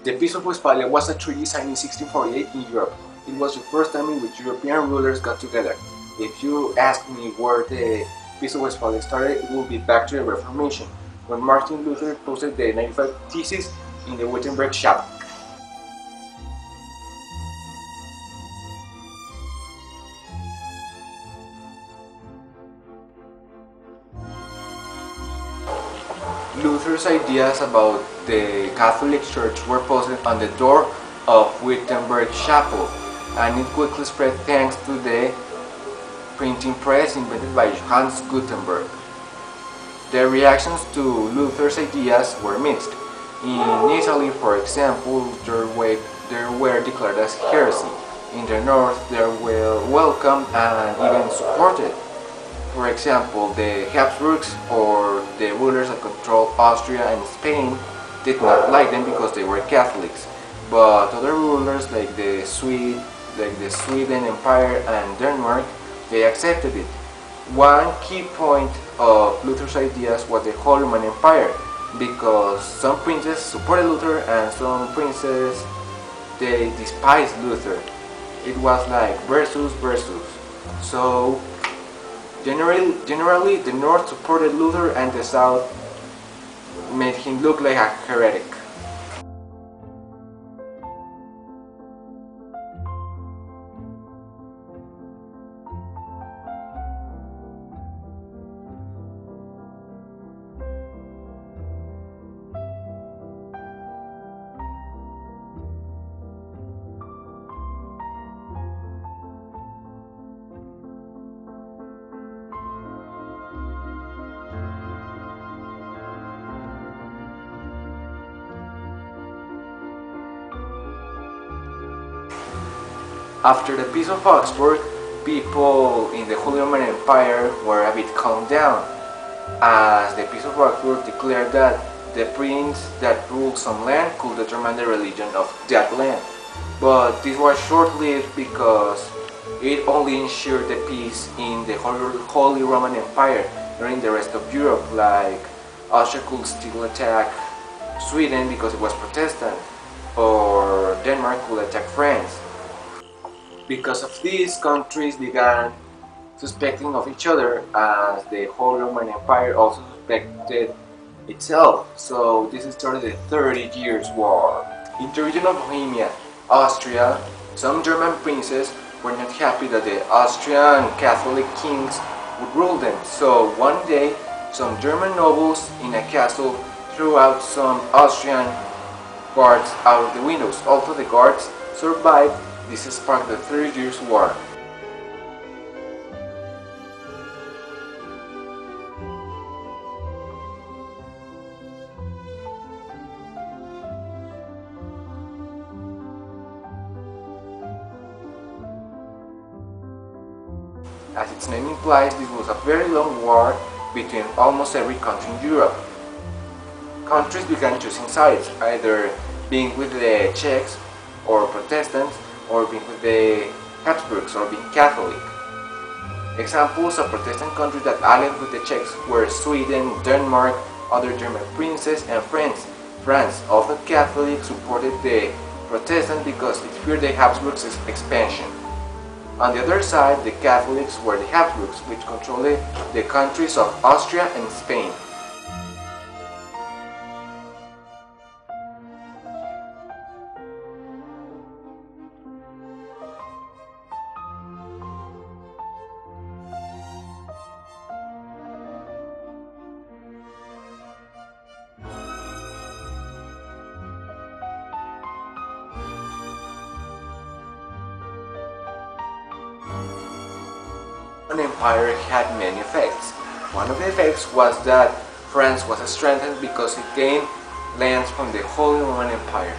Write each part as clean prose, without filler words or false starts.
The Peace of Westphalia was a treaty signed in 1648 in Europe. It was the first time in which European rulers got together. If you ask me where the Peace of Westphalia started, it will be back to the Reformation, when Martin Luther posted the 95 Theses in the Wittenberg Chapel. Luther's ideas about the Catholic Church were posted on the door of Wittenberg Chapel, and it quickly spread thanks to the printing press invented by Hans Gutenberg. The reactions to Luther's ideas were mixed. In Italy, for example, they were declared as heresy. In the north, they were welcomed and even supported. For example, the Habsburgs, or the rulers that controlled Austria and Spain, did not like them because they were Catholics. But other rulers like the Sweden Empire and Denmark, they accepted it. One key point of Luther's ideas was the Holy Roman Empire, because some princes supported Luther and some princes they despised Luther. It was like versus. So generally the North supported Luther and the South made him look like a heretic. After the Peace of Augsburg, people in the Holy Roman Empire were a bit calmed down, as the Peace of Augsburg declared that the prince that ruled some land could determine the religion of that land. But this was short-lived because it only ensured the peace in the Holy Roman Empire, not in the rest of Europe, like Austria could still attack Sweden because it was Protestant, or Denmark could attack France. Because of this, countries began suspecting of each other, as the Holy Roman Empire also suspected itself. So this started the 30 Years' War. In the region of Bohemia, Austria, some German princes were not happy that the Austrian Catholic kings would rule them. So one day, some German nobles in a castle threw out some Austrian guards out of the windows. Although the guards survived, this sparked the 30 Years' War. As its name implies, this was a very long war between almost every country in Europe. Countries began choosing sides, either being with the Czechs or Protestants, or being with the Habsburgs, or being Catholic. Examples of Protestant countries that allied with the Czechs were Sweden, Denmark, other German princes, and France. France, although Catholic, supported the Protestants because it feared the Habsburgs' expansion. On the other side, the Catholics were the Habsburgs, which controlled the countries of Austria and Spain. The empire had many effects. One of the effects was that France was strengthened because it gained lands from the Holy Roman Empire.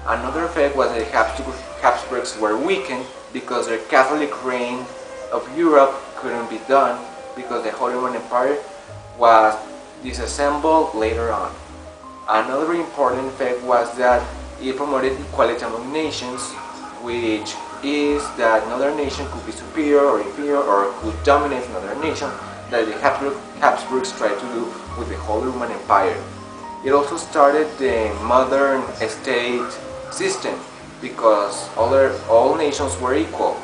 Another effect was that the Habsburgs were weakened because their Catholic reign of Europe couldn't be done because the Holy Roman Empire was disassembled later on. Another important effect was that it promoted equality among nations, which is that another nation could be superior or inferior or could dominate another nation, that the Habsburgs tried to do with the Holy Roman Empire. It also started the modern state system because all nations were equal.